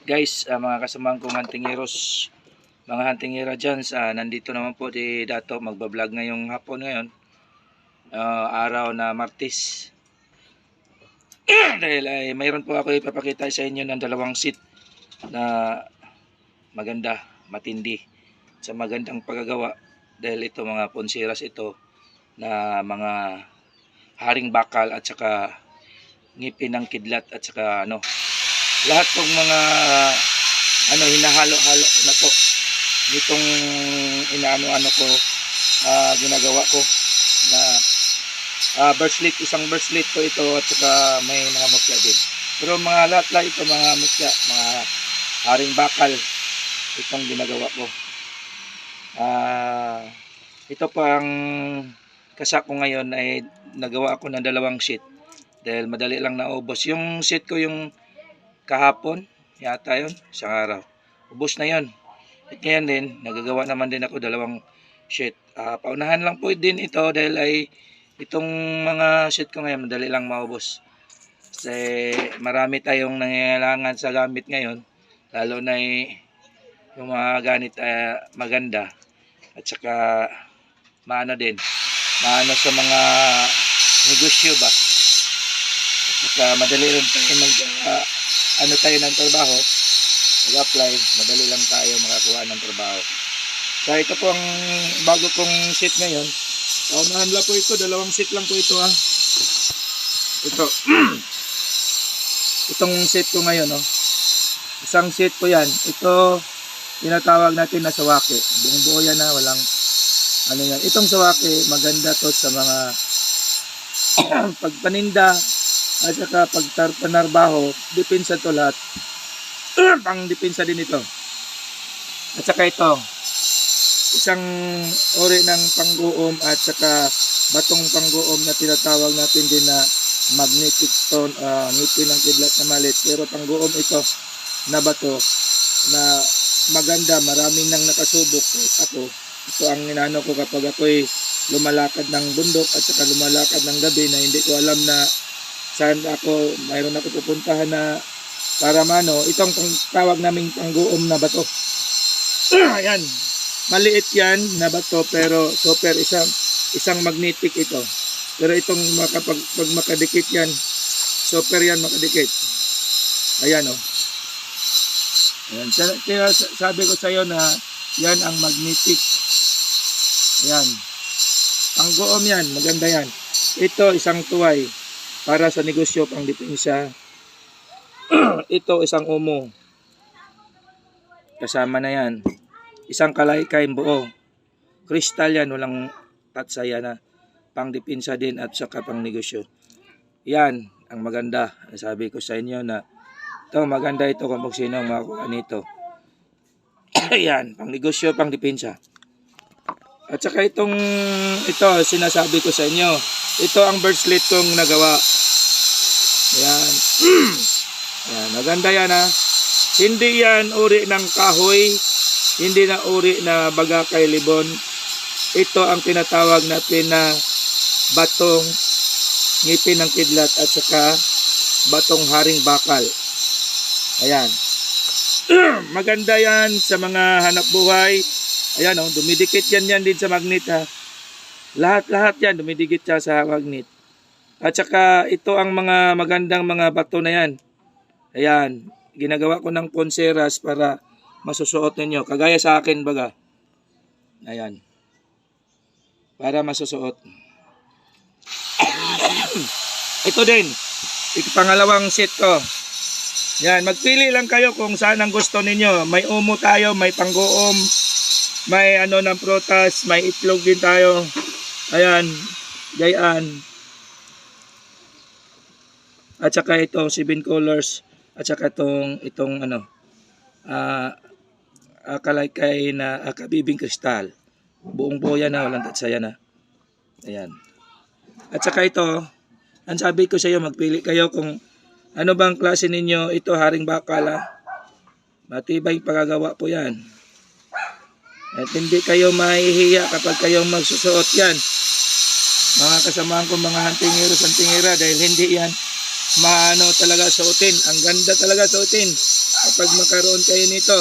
Guys, mga kasamahan kong huntingeros, mga huntingera dyan, nandito naman po di Dato magbablog ngayong hapon ngayon, araw na Martes. Dahil ay mayroon po ako ipapakita sa inyo ng dalawang seat na maganda, matindi, sa magandang paggagawa. Dahil ito mga ponsiras ito na mga haring bakal at saka ngipin ng kidlat at saka lahat ng mga hinahalo-halo na po nitong ko ginagawa ko na bracelet, isang bracelet po ito at saka may mga mutya din. Pero mga lahat ito mga mutya, mga haring bakal itong ginagawa ko. Ito pa ang kasak ko ngayon ay nagawa ako ng dalawang sheet dahil madali lang naubos. Yung sheet ko yung kahapon yata yun, isang araw ubos na yun. At ngayon din nagagawa naman din ako dalawang sheet. Paunahan lang po din ito dahil ay itong mga sheet ko ngayon madali lang maubos kasi marami tayong nangangailangan sa gamit ngayon, lalo na yung mga ganit maganda at saka maano sa mga negosyo ba, at saka madali rin tayo tayo ng trabaho, mag-apply, madali lang tayo makakuha ng trabaho. So ito po ang bago kong sheet ngayon. Paunahan lang po ito, dalawang sheet lang po ito ito itong sheet ko ngayon isang sheet po yan. Ito tinatawag natin na sawake, buong buo yan walang yan. Itong sawake maganda to sa mga pagpaninda at saka pagtarpanarbaho, depensa to lahat. Pang depensa din ito. At saka ito, isang uri ng pangguom at saka batong pangguom na tinatawag natin din na magnetic stone, ngipin ng kidlat na malit. Pero pangguom ito na bato na maganda, maraming nang nakasubok. Ako, ito ang inano ko kapag ako'y lumalakad ng bundok at saka lumalakad ng gabi na hindi ko alam na saan mayroon ako pupuntahan na para itong tawag naming pangguom na bato. Ayan, maliit yan na bato pero super, isang magnetic ito. Pero itong pag makadikit yan, super yan makadikit. Ayan Ayan. Kaya sabi ko sa iyo na yan ang magnetic. Ayan, pangguom yan, maganda yan. Ito isang tuway para sa negosyo, pang depensa. Ito isang umo, kasama na yan. Isang kalaykay buo, kristal yan, walang tatsaya na, pang depensa din at saka pang negosyo. Yan ang maganda. Sabi ko sa inyo na ito maganda ito kung sino ang makakuha nito. Yan, pang negosyo, pang depensa. At saka ito sinasabi ko sa inyo, ito ang bracelet kong nagawa. Yan. Yan, maganda yan Hindi yan uri ng kahoy, hindi na uri na bagakay libon. Ito ang tinatawag natin na batong ngipin ng kidlat at saka batong haring bakal. Ayan. Maganda yan sa mga hanap buhay. Ayan dumidikit yan din sa magnet Lahat yan dumidikit siya sa magnet. At saka ito ang mga magandang mga bato na yan. Ayan, ginagawa ko ng ponseras para masusuot ninyo. Kagaya sa akin baga. Ayan. Para masusuot. Ito din. Ito pangalawang set ko. Yan, magpili lang kayo kung saan ang gusto ninyo. May umo tayo, may panggoom, may ng prutas, may itlog din tayo. Ayan, gayaan. At saka ito 7 colors at saka itong kalaykay na kabibing kristal. Buong buo yan walang tatsaya na. Ayan. At saka ito, ang sabi ko sa iyo, magpili kayo kung ano bang klase ninyo. Ito haring bakal matibay pagagawa po yan. At hindi kayo mahihiya kapag kayong magsusuot yan, mga kasamahan ko, mga huntingera, dahil hindi yan talaga suotin. Ang ganda talaga suotin. kapag magkaroon kayo nito.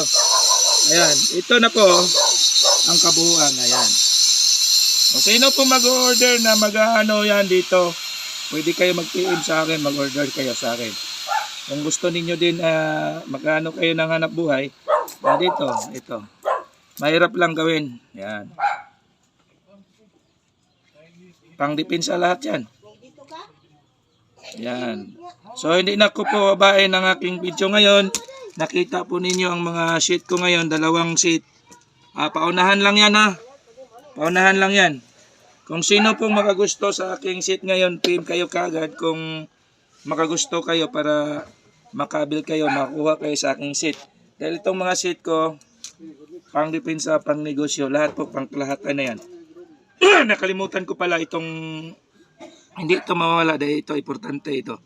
Ayan, ito na po ang kabuuan. Ayan. Kung sino po mag-order na mag-ano yan dito, pwede kayo mag-PM sa akin, mag-order kayo sa akin. Kung gusto ninyo din mag-ano kayo ng hanap buhay, dito, ito. Mahirap lang gawin. Yan. Pang-depensa lahat yan. Yan. So, hindi na ko po babae ng aking video ngayon. Nakita po ninyo ang mga sheet ko ngayon, dalawang sheet. Paunahan lang yan ha. Paunahan lang yan. Kung sino pong makagusto sa aking sheet ngayon, PM kayo kagad kung makagusto kayo para makabil kayo, makuha kayo sa aking sheet. Dahil itong mga sheet ko, pang depensa, pang negosyo, lahat po, pang kalahatan na yan. Nakalimutan ko pala itong, hindi ito mawala dahil ito, importante ito.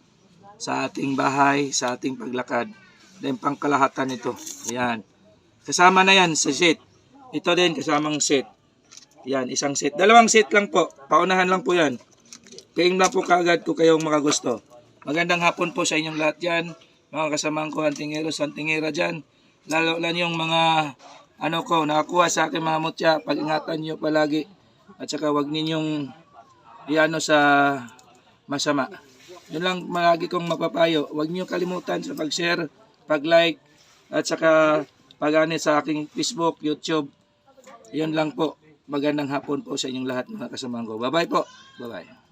Sa ating bahay, sa ating paglakad. Dahil pang kalahatan ito. Ayan. Kasama na yan sa sheet. Ito din, kasamang sheet. Yan, isang set. Dalawang set lang po. Paunahan lang po yan. PM lang po kaagad kung kayong makagusto. Magandang hapon po sa inyong lahat dyan. Mga kasamahan ko, hantingeros, hantingera dyan. Lalo lang yung mga nakakuha sa akin mga mutya. Pag-ingatan nyo palagi. At saka wag ninyong iano sa masama. Yun lang malagi kong mapapayo. Wag niyo kalimutan sa pag-share, pag-like, at saka pag-ani sa aking Facebook, YouTube. Yun lang po. Magandang hapon po sa inyong lahat mga kasamahan ko. Bye-bye po. Bye-bye.